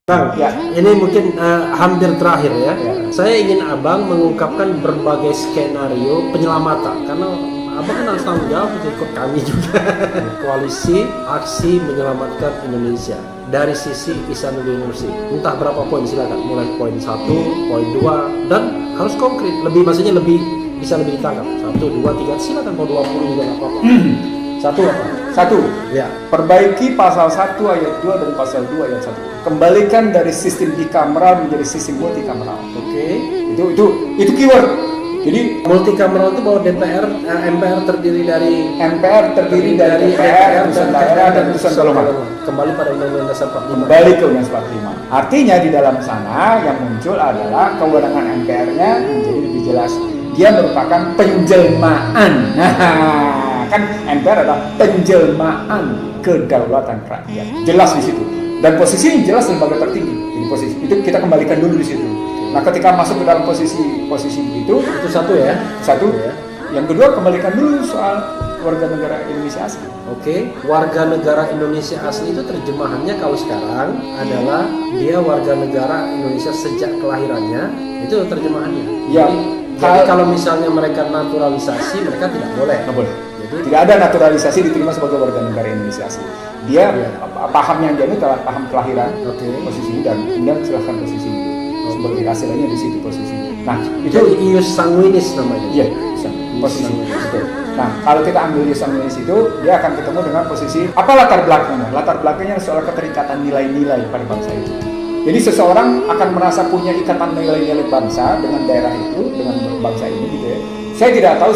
Bang, Ya. ini mungkin hampir terakhir ya. Ya. Saya ingin Abang mengungkapkan berbagai skenario penyelamatan karena Abang kan harus tanggung jawab untuk ikut kami juga. Koalisi aksi menyelamatkan Indonesia dari sisi Ihsanuddin Nursi. Entah berapa poin silakan, mulai poin 1, poin 2 dan harus konkret. Maksudnya bisa lebih ditangkap. 1, 2, 3 silakan mau 20 juga enggak apa-apa. Satu, Ya. Perbaiki pasal 1 ayat 2 dan pasal 2 ayat 1. Kembalikan dari sistem bikameral menjadi sistem multikameral. Oke. Itu keyword. Jadi Multikameral itu bahwa MPR terdiri dari DPR, utusan daerah dan utusan golongan. Kembali pada Undang-Undang Dasar 45. Kembali ke Undang 45. Artinya di dalam sana yang muncul adalah kewenangan MPR-nya menjadi lebih jelas. Dia merupakan penjelmaan. Nah, kan MPR adalah penjelmaan kedaulatan rakyat. Jelas di situ. Dan posisinya jelas lembaga tertinggi. Jadi posisi itu kita kembalikan dulu di situ. Nah, ketika masuk ke dalam posisi begitu, Itu satu ya. Ya. Yang kedua, kembalikan dulu soal warga negara Indonesia asli. Oke, warga negara Indonesia asli itu terjemahannya kalau sekarang adalah dia warga negara Indonesia sejak kelahirannya, itu terjemahannya. Ya. Jadi kalau misalnya mereka naturalisasi, mereka tidak boleh. Nggak boleh. Jadi Tidak ada naturalisasi diterima sebagai warga negara Indonesia asli. Dia paham yang dia itu adalah paham kelahiran, posisi dan kemudian silahkan posisi sebagai hasilnya di situ posisinya. Nah, itu ius sanguinis namanya. iya, posisi itu. Nah, kalau kita ambil ius sanguinis itu, dia akan ketemu dengan posisi apa latar belakangnya? Latar belakangnya soal keterikatan nilai-nilai pada bangsa itu. Jadi seseorang akan merasa punya ikatan nilai-nilai bangsa dengan daerah itu, dengan bangsa ini gitu ya. Saya tidak tahu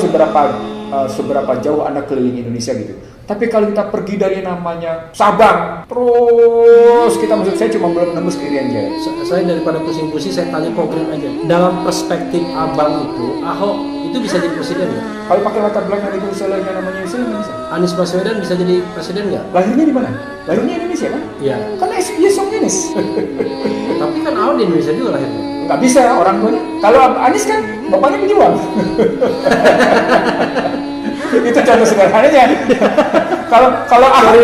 seberapa jauh Anda keliling Indonesia gitu. Tapi kalau kita pergi dari namanya Sabang, terus kita saya cuma belum nembus ke Irian Jaya. Saya daripada pusing-pusing, saya tanya konkret aja. Dalam perspektif Abang itu, Ahok itu bisa jadi presiden nggak? Kalau pakai latar belakang itu usulnya namanya Yusuf bisa. Anies Baswedan bisa jadi presiden nggak? Lahirnya di mana? Lahirnya Indonesia kan? Iya. Karena dia Anies. Tapi kan Ahok di Indonesia juga lahirnya. Nggak bisa orang tuanya. Kalau Anies kan bapaknya pejuang. Itu contoh sederhananya. Kalau Ahok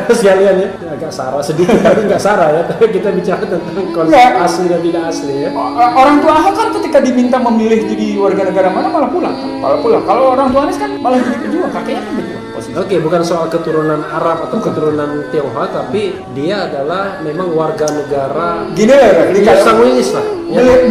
sekalian ya, agak sarah sedikit tapi nggak sarah ya. Tapi kita bicara tentang konsep asli dan tidak asli ya. Orang tua Ahok kan ketika diminta memilih jadi warga negara mana malah pulang. Kalau orang tua Anies kan malah jadi pejuang, kakeknya kan pejuang. Oke, bukan soal keturunan Arab atau keturunan Tionghoa, tapi dia adalah memang warga negara. Gini lah, sanguinis lah. Ya.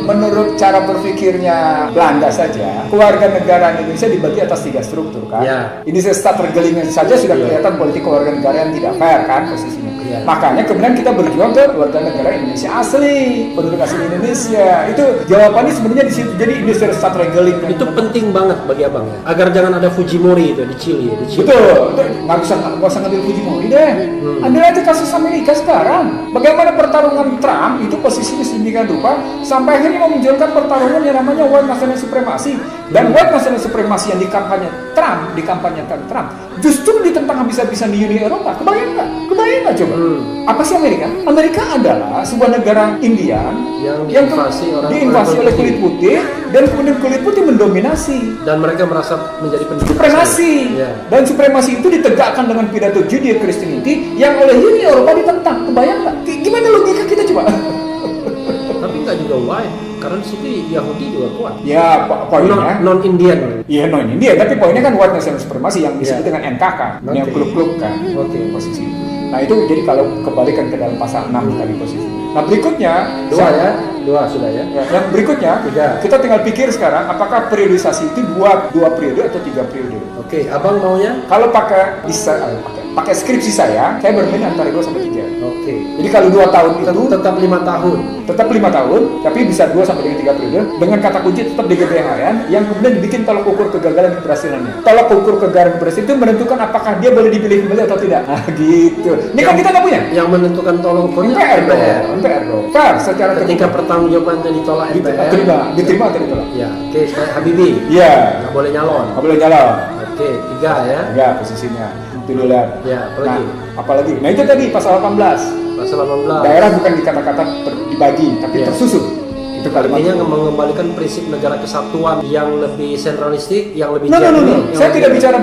Menurut cara berpikirnya Belanda saja, keluarga negara Indonesia dibagi atas 3 struktur kan. Ya. Ini start regelingnya saja sudah kelihatan politik keluarga negara yang tidak fair kan posisinya. Ya. Makanya kemudian kita berjuang ke warga negara Indonesia asli, penduduk asli Indonesia. Itu jawabannya sebenarnya di situ. Jadi ini start regeling. Itu penting banget bagi Abang ya. Agar jangan ada Fujimori itu di Chili. Betul. Nggak usah ngambil Fujimori deh. Ambil aja kasus Amerika sekarang. Bagaimana pertarungan Trump itu posisinya sedemikian rupa sampai akhirnya memunculkan pertarungan yang namanya white national supremacy. Dan white national supremacy yang dikampanyekan Trump justru ditentang habis-habisan di Uni Eropa. Kebayang nggak coba? Apa sih Amerika? Amerika adalah sebuah negara Indian yang diinvasi oleh kulit putih dan kemudian kulit putih mendominasi. Dan mereka merasa menjadi penduduk Supremasi. Dan supremasi itu ditegakkan dengan pidato Judeo Christianity yang oleh Uni Eropa ditentang. Kebayang nggak? Gimana logika kita coba? Tapi nggak juga white, karena di situ Yahudi juga kuat. Ya, poinnya non-Indian. Iya, non-Indian, tapi poinnya kan white national supremacy yang disebut dengan NKK, yang klub-klub kan. Posisi. Nah, itu jadi kalau kembalikan ke dalam pasal 6 tadi posisi. Nah, berikutnya Dua sudah ya. Yang berikutnya, kita tinggal pikir sekarang apakah periodisasi itu dua periode atau 3 periode. Oke, Abang maunya? Kalau pakai skripsi saya bermain antara 2 sampai 3. Oke. Jadi kalau 2 tahun itu tetap 5 tahun. Tetap 5 tahun, tapi bisa 2 sampai dengan 3 periode dengan kata kunci tetap di GBHN yang kemudian dibikin tolak ukur kegagalan keberhasilannya. Tolak ukur kegagalan keberhasilan itu menentukan apakah dia boleh dipilih kembali atau tidak. Nah, gitu. Ini kan kita nggak punya. Yang menentukan tolak ukurnya MPR dong. Fair secara ketika pertanggungjawabannya ditolak MPR. Diterima atau ditolak? Ya, oke, kayak Habibie. Iya. Nggak boleh nyalon. Oke, 3 ya. 3 posisinya. Itu dulu lihat. Ya, apalagi. Nah, itu tadi pasal 18. Pasal 18. Daerah bukan di kata-kata dibagi, tapi tersusun. Itu kalimat Artinya mengembalikan prinsip negara kesatuan yang lebih sentralistik, yang lebih No. jernih. Saya tidak bicara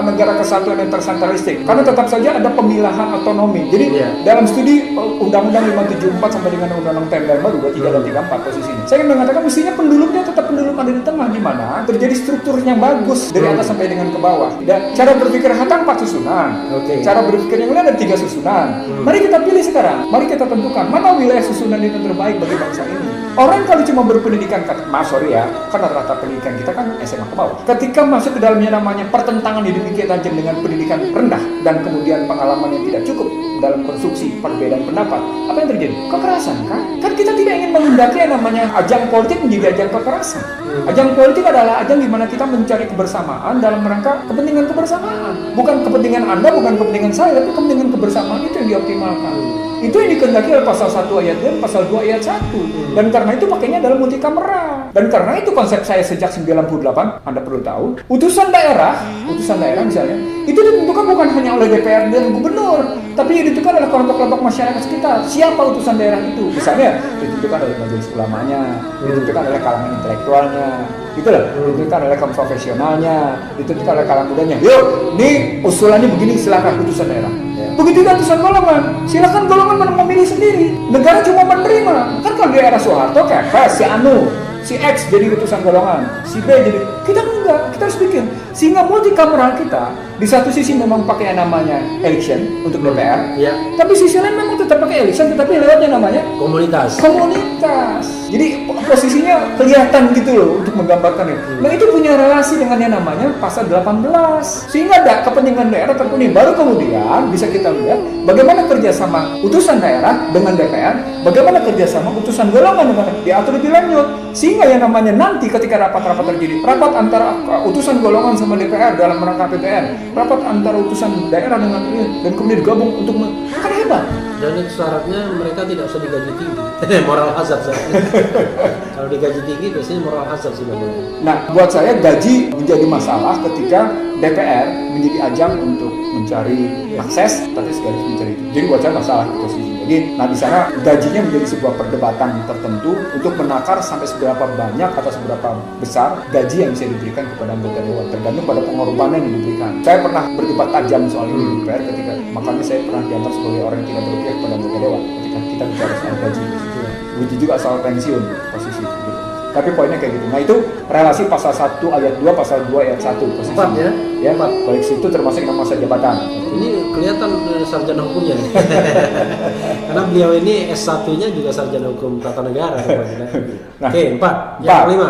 negara kesatuan yang tersentralistik, karena tetap saja ada pemilahan otonomi. Jadi Iya. dalam studi Undang-Undang 574 sampai dengan Undang-Undang Pemda baru 23 dan 34 posisinya. Saya ingin mengatakan mestinya penduduknya tetap penduduk ada di tengah, di mana terjadi strukturnya bagus dari atas sampai dengan ke bawah. Dan cara berpikir Hatta 4 susunan. Oke. Cara berpikir yang lain ada 3 susunan. Mari kita pilih sekarang. Mari kita tentukan mana wilayah susunan itu terbaik bagi bangsa ini. Orang kalau cuma berpendidikan, sorry ya, kan rata-rata pendidikan kita kan SMA ke bawah. Ketika masuk ke dalamnya namanya pertentangan demikian tajam dengan pendidikan rendah dan kemudian pengalaman yang tidak cukup dalam konstruksi perbedaan pendapat, apa yang terjadi? Kekerasan kan? Kan kita tidak ingin menghendaki yang namanya ajang politik menjadi ajang kekerasan. Ajang politik adalah ajang di mana kita mencari kebersamaan dalam rangka kepentingan kebersamaan. Bukan kepentingan Anda, bukan kepentingan saya, tapi kepentingan kebersamaan itu yang dioptimalkan. Itu yang dikehendaki oleh pasal 1 ayat 2 dan pasal 2 ayat 1. Dan karena itu pakainya dalam multikamera. Dan karena itu konsep saya sejak 98, Anda perlu tahu, utusan daerah misalnya, itu ditentukan bukan hanya oleh DPR dan gubernur, tapi ditentukan oleh kelompok-kelompok masyarakat sekitar. Siapa utusan daerah itu? Misalnya, ditentukan oleh majelis ulamanya, ditentukan oleh kalangan intelektualnya, gitu loh, ditentukan oleh kaum profesionalnya, ditentukan oleh kalangan mudanya. Yuk, ini usulannya begini, silakan utusan daerah. Begitu juga utusan golongan, silakan golongan memilih sendiri. Negara cuma menerima. Kan kalau di era Soeharto kayak si Anu, si X jadi utusan golongan, si B jadi. Kita enggak, kita harus bikin. Sehingga multikameral kita di satu sisi memang pakai yang namanya election untuk DPR, Ya. tapi sisi lain memang tetap pakai election, tetapi lewatnya namanya Komunitas. Jadi posisinya kelihatan gitu loh untuk menggambarkan itu. Nah itu punya relasi dengan yang namanya pasal 18. Sehingga ada kepentingan daerah terpenuhi. Baru kemudian bisa kita lihat bagaimana kerjasama utusan daerah dengan DPR, bagaimana kerjasama utusan golongan dengan diatur lebih lanjut. Sehingga yang namanya nanti ketika rapat-rapat terjadi, rapat antara utusan golongan sama DPR dalam rangka APBN, rapat antara utusan daerah dengan ini, dan kemudian digabung untuk kan hebat. Dan itu syaratnya mereka tidak usah digaji tinggi. Moral hazard syaratnya. Kalau digaji tinggi biasanya moral hazard sih namanya. Nah, buat saya gaji menjadi masalah ketika DPR menjadi ajang untuk mencari akses, tapi sekaligus mencari itu. Jadi buat saya masalah di posisi. Jadi, nah di sana gajinya menjadi sebuah perdebatan tertentu untuk menakar sampai seberapa banyak atau seberapa besar gaji yang bisa diberikan kepada anggota dewan, tergantung pada pengorbanan yang diberikan. Saya pernah berdebat tajam soal ini di DPR ketika, makanya saya pernah diantar sebagai orang yang tidak berpihak pada anggota dewan ketika kita bicara soal gaji. Begitu juga soal pensiun posisi gitu. Tapi poinnya kayak gitu. Nah itu relasi pasal 1 ayat 2, pasal 2 ayat 1 posisi. 4 ya? Ya, 4. Balik situ termasuk nama masa jabatan. Ini kelihatan sarjana hukumnya nih. Karena beliau ini S1-nya juga sarjana hukum tata negara. Nah, Oke, 4. Yang kelima.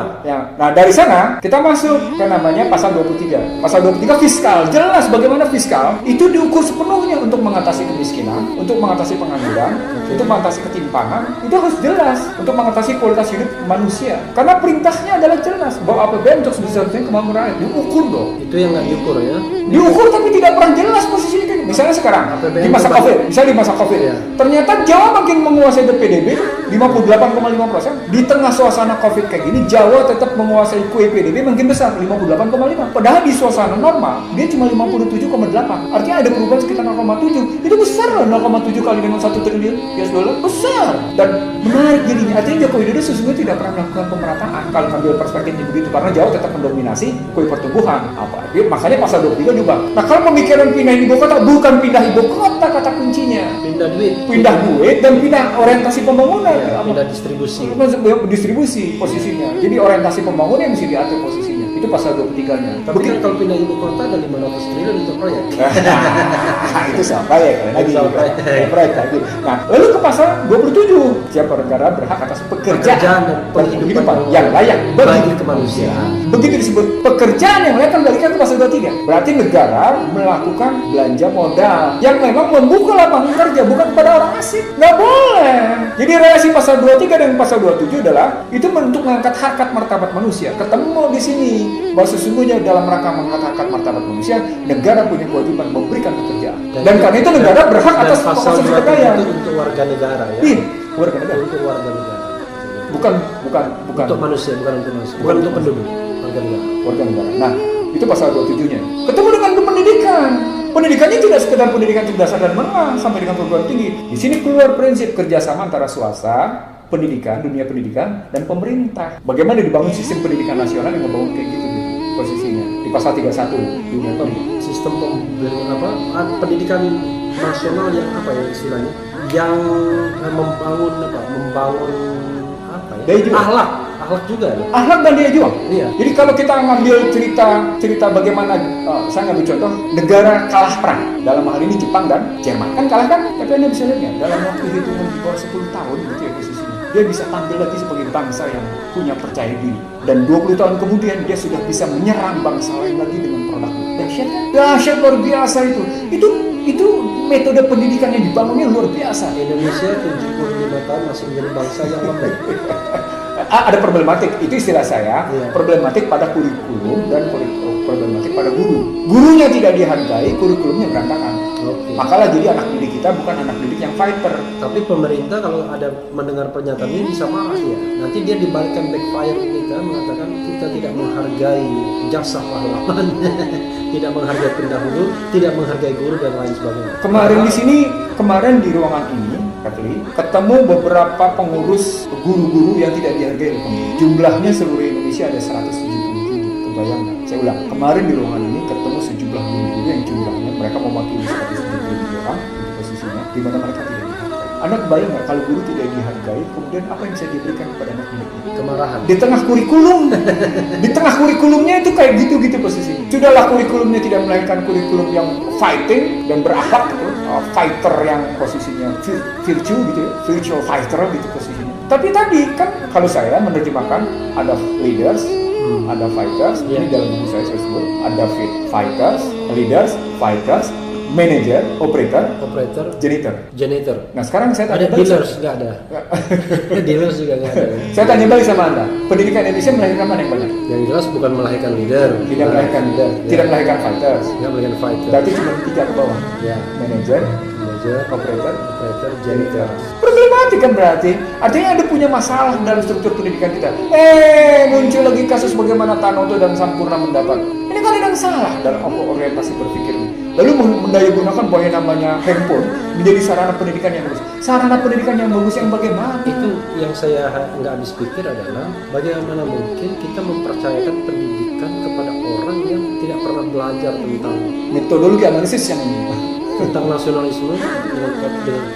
Nah, dari sana kita masuk ke namanya pasal 23. Pasal 23 fiskal. Jelas bagaimana fiskal itu diukur sepenuhnya untuk mengatasi kemiskinan, untuk mengatasi pengangguran, untuk mengatasi ketimpangan. Itu harus jelas untuk mengatasi kualitas hidup manusia. Karena perintahnya adalah jelas bahwa APBN untuk sebesar-besarnya kemakmuran rakyat diukur dong. Itu yang nggak diukur ya? Diukur tapi tidak pernah jelas posisinya. Misalnya sekarang APBN di masa COVID, misalnya di masa COVID, Ya. ternyata Jawa makin menguasai PDB 58,5%. Di tengah suasana COVID kayak gini, Jawa tetap menguasai kue PDB makin besar 58,5. Padahal di suasana normal dia cuma 57,8. Artinya ada perubahan sekitar 0,7. Itu besar loh, 0,7 kali dengan 1 triliun US dollar besar. Dan menarik jadinya. Artinya Joko Widodo sesungguhnya tidak pernah melakukan pemerataan kalau ngambil perspektifnya begitu, karena Jawa tetap mendominasi kue pertumbuhan. Makanya pasal 23 diubah. Nah kalau pemikiran pindah ibu kota, bukan pindah ibu kota kata kuncinya. Pindah duit dan pindah orientasi pembangunan. Ya, pindah distribusi. Distribusi posisinya. Jadi orientasi pembangunan yang mesti diatur posisinya. Itu pasal 23-nya. Tapi kan kalau pindah ibu kota ada 500 triliun untuk proyek. Itu siapa ya? Proyek lagi. Nah, lalu ke pasal 27. Siapa negara berhak atas pekerjaan dan penghidupan yang layak bagi kemanusiaan. Begitu disebut pekerjaan yang layak kan balikkan ke pasal 23. Berarti negara melakukan belanja modal yang memang membuka lapangan kerja bukan kepada orang asing. Nggak boleh. Jadi relasi pasal 23 dan pasal 27 adalah itu untuk mengangkat harkat martabat manusia. Ketemu di sini bahwa sesungguhnya dalam rangka mengangkat harkat martabat manusia, negara punya kewajiban memberikan pekerjaan. Dan karena itu negara berhak atas pasal sumber daya. itu untuk warga negara ya. Iya, warga negara. Untuk warga negara. Bukan. Untuk manusia, bukan untuk manusia. Bukan untuk penduduk. Warga negara. Warga negara. Nah, itu pasal 27-nya. Ketemu dengan pendidikan. Pendidikannya tidak sekedar pendidikan tingkat dasar dan menengah sampai dengan perguruan tinggi. Di sini keluar prinsip kerjasama antara swasta pendidikan, dunia pendidikan, dan pemerintah. Bagaimana dibangun sistem pendidikan nasional yang ngebangun kayak gitu posisinya di pasal 31 dunia pendidikan. Sistem pendidikan nasional yang apa ya istilahnya, yang membangun Daya juang. akhlak juga ya. Akhlak dan daya juang. Iya. Jadi kalau kita ngambil cerita bagaimana, saya ngambil contoh negara kalah perang, dalam hal ini Jepang dan Jerman kan kalah kan, tapi Anda bisa lihat ya, dalam waktu hitungan di bawah 10 tahun gitu ya posisinya, dia bisa tampil lagi sebagai bangsa yang punya percaya diri, dan 20 tahun kemudian dia sudah bisa menyerang bangsa lain lagi dengan produk dahsyat kan? Dahsyat luar biasa itu metode pendidikan yang dibangunnya luar biasa. Indonesia 75 tahun masih menjadi bangsa yang lembek. Ada problematik, itu istilah saya, Iya. problematik pada kurikulum dan problematik pada guru. Gurunya tidak dihargai, kurikulumnya berantakan. Oke. Makalah jadi anak didik kita bukan anak didik yang fighter. Tapi pemerintah kalau ada mendengar pernyataan ini bisa marah ya. Nanti dia dibalikkan backfire ke kita, mengatakan kita tidak menghargai jasa pahlawan, tidak menghargai pendahulu, tidak menghargai guru dan lain sebagainya. Kemarin di ruangan ini, Katli, ketemu beberapa pengurus guru-guru yang tidak dihargai oleh pemerintah. Jumlahnya seluruh Indonesia ada 177. Kebayang nggak? Saya ulang, kemarin di ruangan ini ketemu sejumlah guru-guru yang jumlahnya mereka mewakili 177 orang di posisinya, di mana mereka tidak dihargai. Anda kebayang nggak kalau guru tidak dihargai, kemudian apa yang bisa diberikan kepada anak didik? Kemarahan. Di tengah kurikulum, di tengah kurikulumnya itu kayak gitu posisinya. Sudahlah kurikulumnya tidak melahirkan kurikulum yang fighting dan berakhlak gitu, fighter yang posisinya virtue gitu ya, virtual fighter gitu posisinya. Tapi tadi kan kalau saya menerjemahkan ada leaders, ada fighters, ini dalam buku saya sebut ada fighters, leaders, fighters, manager, operator, janitor. Nah sekarang saya tanya Ada dealers nggak ada. Dealers juga nggak ada. Saya tanya balik sama Anda, pendidikan Indonesia melahirkan mana yang banyak? Yang jelas bukan melahirkan leader, Tidak melahirkan leader, tidak melahirkan fighters. nggak melahirkan fighter. Berarti cuma 3 ke bawah. Ya, Manager, manager, operator, janitor. problematik kan berarti. Artinya Anda punya masalah dalam struktur pendidikan kita. Muncul lagi kasus bagaimana Tanoto dan Sampurna mendapat. Ini kan ada yang salah dalam orientasi berpikir. Lalu mendayagunakan bahwa yang namanya handphone menjadi sarana pendidikan yang bagus. Sarana pendidikan yang bagus yang bagaimana? Itu yang saya nggak habis pikir adalah bagaimana mungkin kita mempercayakan pendidikan kepada orang yang tidak pernah belajar tentang Metodologi analisis yang tentang nasionalisme, dengan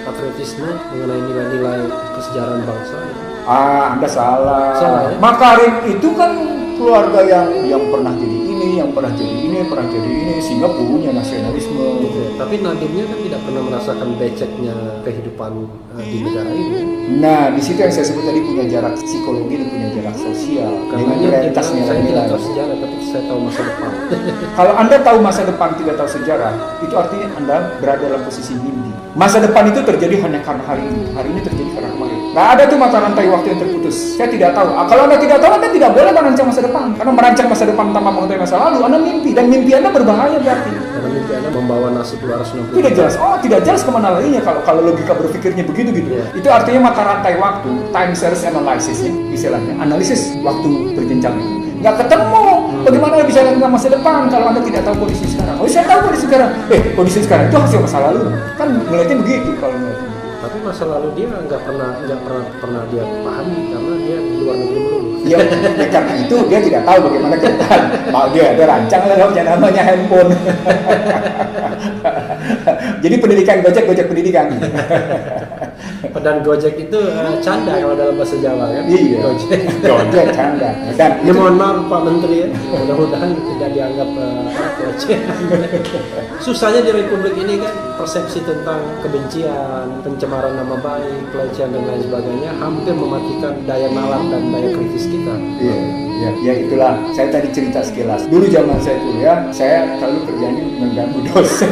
patriotisme, mengenai nilai-nilai kesejahteraan bangsa. Anda salah. Salah, ya? Makarim itu kan keluarga yang pernah jadi ini, yang pernah jadi ini, sehingga punya nasionalisme. Gitu ya. Tapi Nadimnya kan tidak pernah merasakan beceknya kehidupan di negara ini. Nah, di situ yang saya sebut tadi punya jarak psikologi dan punya jarak sosial Karena dengan dia realitas bilang, saya tidak nilai-nilai. tahu sejarah, tapi saya tahu masa depan. Kalau Anda tahu masa depan tidak tahu sejarah, itu artinya Anda berada dalam posisi mimpi. Masa depan itu terjadi hanya karena hari ini. Hari ini terjadi karena kemarin. Nggak ada tuh mata rantai waktu yang terputus. Saya tidak tahu. Kalau Anda tidak tahu, Anda tidak boleh merancang masa depan. Karena merancang masa depan tanpa mengetahui masa lalu, Anda mimpi. Dan mimpi Anda berbahaya berarti. Karena mimpi Anda membawa nasib 260. Tidak jelas. Tidak jelas kemana larinya kalau logika berpikirnya begitu gitu. Iya. Itu artinya mata rantai waktu, time series analysis istilahnya. Analisis waktu berjenjang itu. Nggak ketemu. Bagaimana Anda bisa tentang masa depan kalau Anda tidak tahu kondisi sekarang? Saya tahu kondisi sekarang. Kondisi sekarang itu hasil masa lalu. Kan melihatnya begitu kalau melihatnya. Tapi masa lalu dia nggak pernah dia pahami karena dia di luar negeri melulu. Ya, karena itu dia tidak tahu bagaimana ke depan. Mau dia ada rancang lah yang namanya handphone. Jadi pendidikan Gojek pendidikan. Dan Gojek itu canda kalau dalam bahasa Jawa kan? Iya. Gojek canda. Dan Ya mohon maaf Pak Menteri ya, mudah-mudahan tidak dianggap pelecehan. Susahnya di Republik ini kan persepsi tentang kebencian, pencemaran nama baik, pelecehan dan lain sebagainya hampir mematikan daya nalar dan daya kritis kita. Ya itulah. Saya tadi cerita sekilas. Dulu zaman saya kuliah, saya selalu kerjanya mengganggu dosen.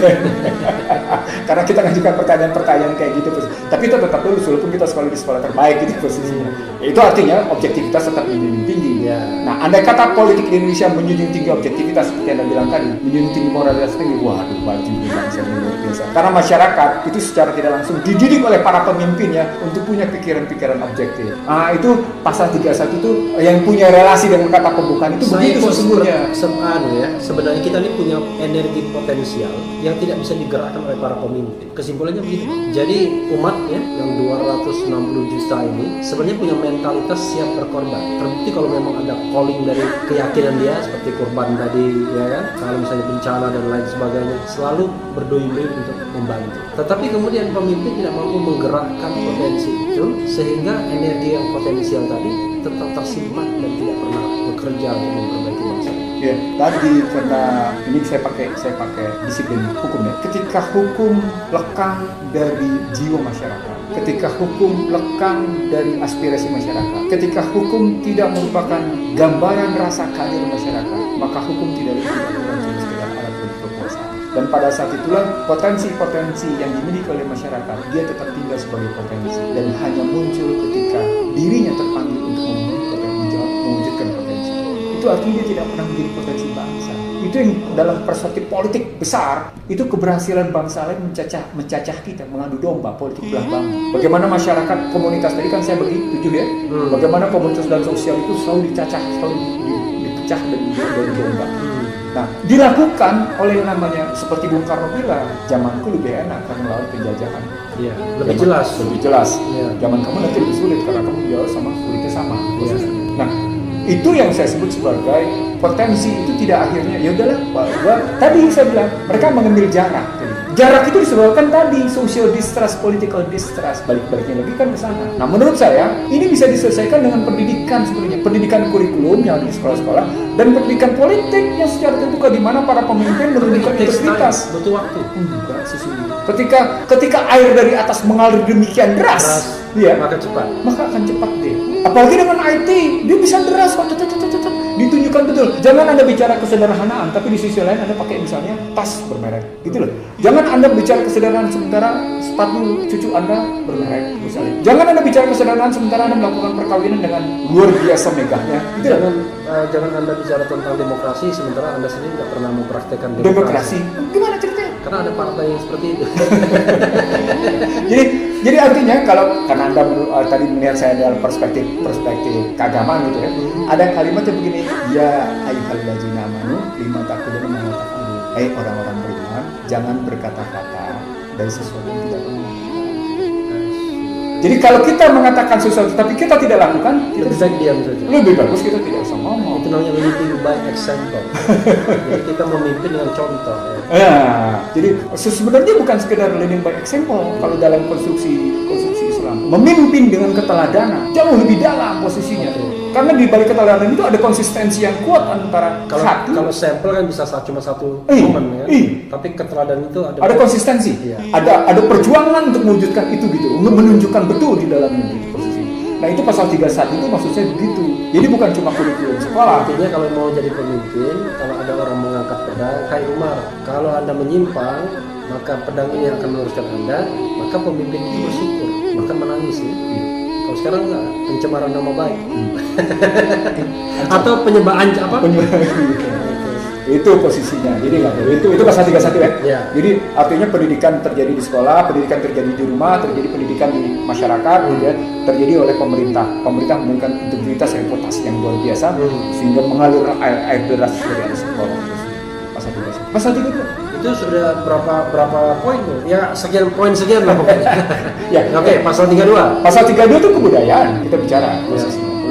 Karena kita ngajukan pertanyaan-pertanyaan kayak gitu. Tapi itu tetap lulus walaupun kita sekolah di sekolah terbaik gitu posisinya. Itu artinya objektivitas tetap lebih tinggi. Ya. Nah, andai kata politik di Indonesia menjunjung tinggi objektivitas seperti Anda bilang tadi, menjunjung tinggi moralitas tinggi, waduh, baju bangsa ini luar biasa. Karena masyarakat itu secara tidak langsung dididik oleh para pemimpinnya untuk punya pikiran-pikiran objektif. Nah, itu pasal 31 itu yang punya relasi dengan kata pembukaan itu begitu sesungguhnya. Sebenarnya kita ini punya energi potensial yang tidak bisa digerakkan oleh para pemimpin. Kesimpulannya begitu. Jadi umat ya yang 260 juta ini sebenarnya punya mentalitas siap berkorban. Terbukti kalau memang ada calling dari keyakinan dia seperti kurban tadi, ya kan? Kalau misalnya bencana dan lain sebagainya, selalu berduyun-duyun untuk membantu. Tetapi kemudian pemimpin tidak mampu menggerakkan potensi itu sehingga energi yang potensial tadi tetap tersimpan dan tidak pernah bekerja untuk memperbaiki bangsa. Ya, tadi karena ini saya pakai disiplin hukum ya. Ketika hukum lekang dari jiwa masyarakat, ketika hukum lekang dari aspirasi masyarakat, ketika hukum tidak merupakan gambaran rasa keadilan masyarakat, maka hukum tidak menjadi sekedar alat untuk berkuasa. Dan pada saat itulah potensi-potensi yang dimiliki oleh masyarakat dia tetap tinggal sebagai potensi dan hanya muncul ketika dirinya terpanggil untuk mewujudkan potensi. Itu artinya dia tidak pernah menjadi potensi bangsa. Itu yang dalam perspektif politik besar, itu keberhasilan bangsa lain mencacah kita, mengadu domba politik belah bangsa. Bagaimana masyarakat komunitas tadi kan saya bagi 7 ya. Bagaimana komunitas dan sosial itu selalu dicacah, selalu dipecah dan dari domba. Nah, dilakukan oleh yang namanya seperti Bung Karno bilang, zamanku lebih enak karena melawan penjajahan. Iya, lebih jelas. Ya. Zaman kamu nanti lebih sulit karena kamu jauh sama kulitnya sama. Ya. Nah, itu yang saya sebut sebagai potensi itu tidak akhirnya ya udahlah bahwa tadi saya bilang mereka mengambil jarak. Jarak itu disebabkan tadi social distrust, political distrust, balik-baliknya lagi kan ke sana. Nah, menurut saya ini bisa diselesaikan dengan pendidikan sebenarnya, pendidikan kurikulum yang ada di sekolah-sekolah dan pendidikan politik yang secara terbuka di mana para pemimpin menunjukkan integritas. Butuh waktu. Enggak sesungguhnya. Ketika air dari atas mengalir demikian deras, ya, maka akan cepat deh. Apalagi dengan IT, dia bisa deras kok, ditunjukkan betul. Jangan Anda bicara kesederhanaan, tapi di sisi lain Anda pakai misalnya tas bermerek, gitu loh. Jangan Anda bicara kesederhanaan sementara sepatu cucu Anda bermerek, misalnya. Jangan Anda bicara kesederhanaan sementara Anda melakukan perkawinan dengan luar biasa megahnya, gitu loh. Jangan Anda bicara tentang demokrasi sementara Anda sendiri tidak pernah mempraktekkan demokrasi. Gimana ceritanya? Karena ada partai yang seperti itu. Jadi artinya karena Anda tadi melihat saya dalam perspektif keagamaan gitu ya. Ada kalimat yang begini, ya ayyuhallazina amanu lima taquluna ma la taf'alun. Hai orang-orang beriman, jangan berkata-kata dari sesuatu yang tidak pernah. Jadi kalau kita mengatakan sesuatu tapi kita tidak lakukan, kita lebih baik diam saja. Lebih bagus kita tidak usah ngomong. Itu namanya leading by example. Jadi kita memimpin dengan contoh. Ya, jadi sebenarnya bukan sekedar leading by example kalau dalam konstruksi Islam. Memimpin dengan keteladanan jauh lebih dalam posisinya. Karena di balik keteladanan itu ada konsistensi yang kuat antara hati. Kalau sampel kan bisa cuma satu momen ya. Tapi keteladanan itu ada konsistensi. Iya. Ada perjuangan untuk mewujudkan itu gitu, untuk menunjukkan betul di dalamnya posisi. Nah, itu pasal 31 itu maksud saya begitu. Jadi bukan cuma kurikulum sekolah. Artinya kalau mau jadi pemimpin, kalau ada orang mengangkat pedang, hai Umar, kalau Anda menyimpang, maka pedang ini akan meluruskan Anda, maka pemimpin itu bersyukur, bahkan menangis ya. Kalau sekarang enggak, pencemaran nama baik. Atau penyebaan apa? Itu posisinya. Jadi itu pasal 31 ya. Ya. Jadi artinya pendidikan terjadi di sekolah, pendidikan terjadi di rumah, terjadi pendidikan di masyarakat, gitu ya, terjadi oleh pemerintah. Pemerintah memberikan integritas reputasi yang luar biasa sehingga mengalir air deras dari atas bawah. Pasal 32. Itu sudah berapa poin tuh? Ya sekian lah pokoknya. Ya, Oke, pasal 32. Pasal 32 itu kebudayaan kita bicara.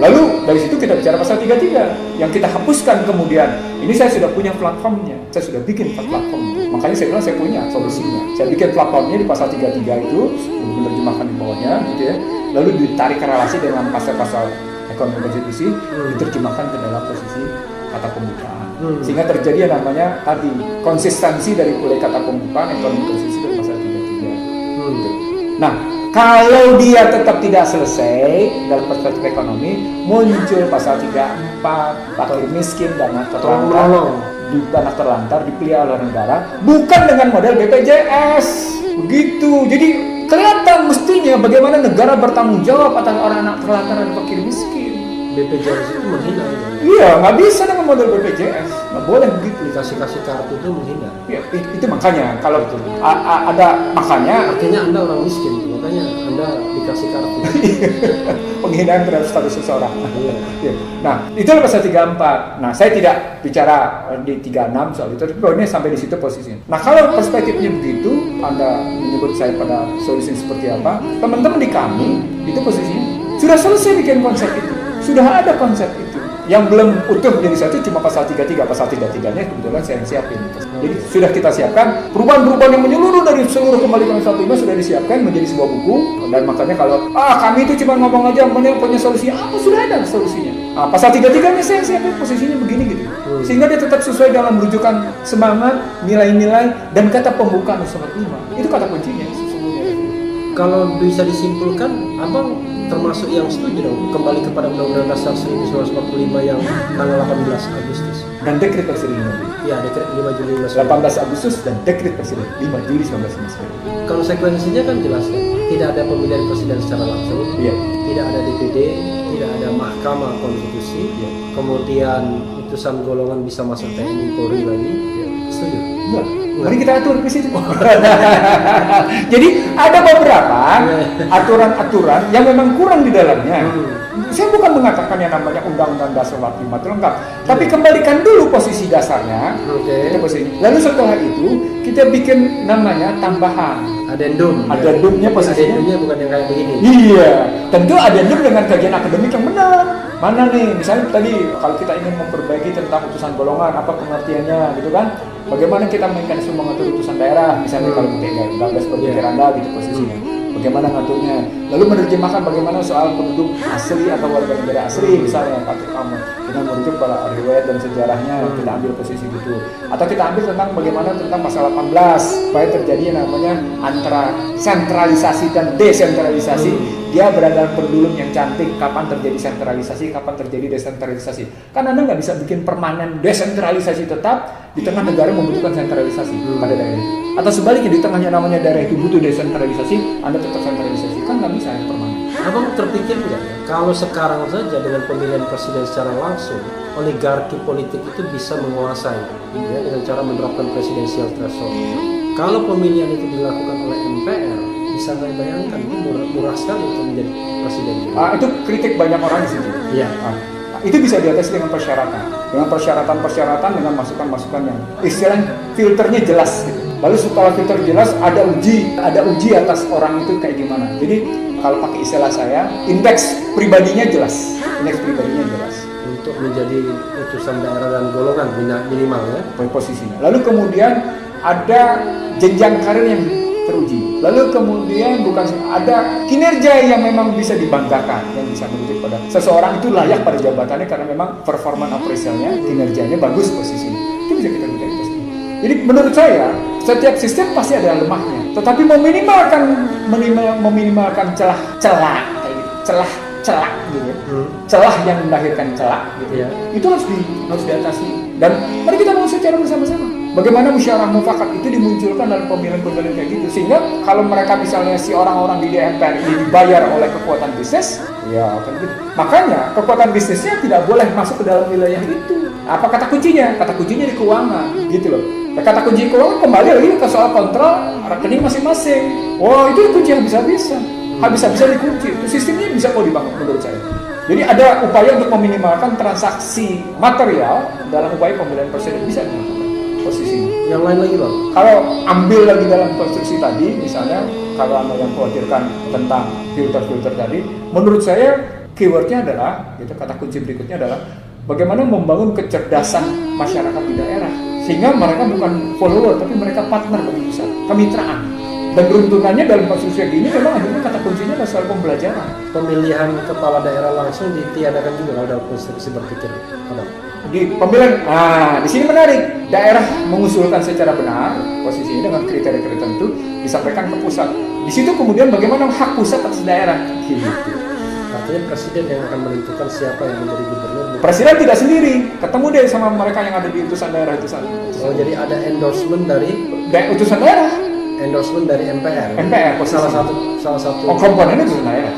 Lalu dari situ kita bicara pasal 33 yang kita hapuskan kemudian. Ini saya sudah punya platformnya. Saya sudah bikin platform. Makanya saya bilang saya punya solusinya. Saya bikin platformnya di pasal 33 itu menerjemahkan di bawahnya gitu ya. Lalu ditarik korelasi dengan pasal-pasal ekonomi konstitusi diterjemahkan ke dalam posisi kata pembukaan. Sehingga terjadi yang namanya tadi konsistensi dari mulai kata pembukaan ekonomi konstitusi dan pasal 33. Nah, kalau dia tetap tidak selesai dalam perspektif ekonomi, muncul pasal 34, fakir miskin, dana terlantar dipelihara oleh negara, bukan dengan model BPJS. Begitu. Jadi kelihatan mestinya bagaimana negara bertanggung jawab atas orang anak terlantar dan fakir miskin. BPJS itu menghina ya. Iya, nggak bisa dengan model BPJS, nggak boleh begitu. Dikasih kartu itu menghina. Ya, itu makanya kalau ada makanya Artinya Anda orang miskin, makanya Anda dikasih kartu. penghinaan terhadap status seseorang. Iya. Ya. Nah, itu pasal 34. Nah, saya tidak bicara di 36 soal itu, tapi ini sampai di situ posisinya. Nah, kalau perspektifnya begitu, Anda menyebut saya pada solusi seperti apa? Teman-teman di kami, itu posisinya sudah selesai bikin konsep itu. Sudah ada konsep itu. Yang belum utuh menjadi satu cuma pasal 33, pasal 33-nya kebetulan saya yang siapin. Jadi sudah kita siapkan perubahan-perubahan yang menyeluruh dari seluruh kembali ke 15 sudah disiapkan menjadi sebuah buku. Dan makanya kalau kami itu cuma ngomong aja punya solusinya, sudah ada solusinya. Pasal 33-nya saya yang siapin posisinya begini gitu. Sehingga dia tetap sesuai dalam rujukan semangat, nilai-nilai dan kata pembukaan 5. Itu kata kuncinya sesungguhnya. Kalau bisa disimpulkan, Abang termasuk yang setuju dong kembali kepada Undang-Undang Dasar 1945 yang tanggal 18 Agustus dan dekret presiden. Ya, dekret 5 Juli 18 Agustus dan dekret presiden 5 Juli 1959. Konsekuensinya kan jelas kan, tidak ada pemilihan presiden secara langsung, Iya. tidak ada DPD, tidak ada Mahkamah Konstitusi, Iya. kemudian utusan golongan bisa masuk TNI Polri lagi. Setuju? Enggak. Mari kita atur ke situ. Jadi ada beberapa aturan-aturan yang memang kurang di dalamnya. Saya bukan mengatakan yang namanya Undang-Undang Dasar 45 itu lengkap, tapi kembalikan dulu posisi dasarnya. Oke. Itu posisi. Lalu setelah itu kita bikin namanya tambahan. Adendum. Adendumnya posisinya. Adendumnya bukan yang kayak begini. Iya, tentu adendum dengan kajian akademik yang benar. Mana nih, misalnya tadi kalau kita ingin memperbaiki tentang utusan golongan, apa pengertiannya gitu kan? Bagaimana kita mekanisme mengatur utusan daerah, misalnya kalau kita nggak berpikir Anda gitu posisinya. Bagaimana ngaturnya? Lalu menerjemahkan bagaimana soal penduduk asli atau warga negara asli, misalnya Pak kamu kita merujuk pada riwayat dan sejarahnya, kita ambil posisi gitu. Atau kita ambil tentang bagaimana tentang pasal 18 supaya terjadi yang namanya antara sentralisasi dan desentralisasi. Dia berada dalam pendulum yang cantik, kapan terjadi sentralisasi, kapan terjadi desentralisasi. Kan Anda nggak bisa bikin permanen desentralisasi tetap di tengah negara membutuhkan sentralisasi pada daerah itu. Atau sebaliknya di tengahnya namanya daerah itu butuh desentralisasi, Anda tetap sentralisasi. Kan nggak bisa yang permanen. Abang terpikir nggak ya, kalau sekarang saja dengan pemilihan presiden secara langsung, oligarki politik itu bisa menguasai ya, dengan cara menerapkan presidensial threshold. Kalau pemilihan itu dilakukan oleh MPR, bisa saya bayangkan ini murah sekali untuk menjadi presiden. Itu kritik banyak orang di situ. Iya. Itu bisa diatasi dengan persyaratan, dengan masukan-masukan yang istilahnya filternya jelas gitu. Lalu setelah filter jelas ada uji atas orang itu kayak gimana. Jadi kalau pakai istilah saya, indeks pribadinya jelas. Untuk menjadi utusan daerah dan golongan minimal ya posisinya. Lalu kemudian ada jenjang karir yang teruji. Lalu kemudian ada kinerja yang memang bisa dibanggakan, yang bisa merujuk pada seseorang itu layak pada jabatannya karena memang performa apresialnya, kinerjanya bagus posisinya. Itu bisa kita lihat posisinya. Jadi menurut saya setiap sistem pasti ada lemahnya, tetapi meminimalkan celah gitu, celah yang melahirkan celah gitu ya. Itu harus diatasi. Dan mari kita mau secara bersama-sama. Bagaimana musyawarah mufakat itu dimunculkan dalam pemilihan-pemilihan kayak gitu, sehingga kalau mereka misalnya si orang-orang di DPR ini dibayar oleh kekuatan bisnis, ya kan gitu. Makanya kekuatan bisnisnya tidak boleh masuk ke dalam wilayah itu. Apa kata kuncinya? Kata kuncinya di keuangan, gitu loh. Kata kunci keuangan kembali lagi ke soal kontrol rekening masing-masing. Wah, itu kunci habis-habisan dikunci. Itu sistemnya bisa kok dibangun menurut saya. Jadi ada upaya untuk meminimalkan transaksi material dalam upaya pemilihan presiden bisa dilakukan. Posisi yang lain lagi Bang. Kalau ambil lagi dalam konstruksi tadi, misalnya kalau Anda yang khawatirkan tentang filter tadi, menurut saya keywordnya adalah, gitu, kata kunci berikutnya adalah bagaimana membangun kecerdasan masyarakat di daerah, sehingga mereka bukan follower tapi mereka partner bagi pusat, kemitraan. Dan beruntungannya dalam konstruksi gini memang akhirnya kata kuncinya adalah soal pembelajaran. Pemilihan kepala daerah langsung ditiadakan juga kalau dalam konstruksi berpikir apa? Di pemilihan, di sini menarik. Daerah mengusulkan secara benar posisinya dengan kriteria tertentu disampaikan ke pusat. Di situ kemudian bagaimana hak pusat atas daerah. Gitu. Artinya presiden yang akan menentukan siapa yang menjadi gubernur. Presiden tidak sendiri, ketemu deh sama mereka yang ada di utusan daerah itu. Oh, jadi ada endorsement dari utusan daerah. Endorsement dari MPR. MPR salah satu. Komponennya utusan daerah.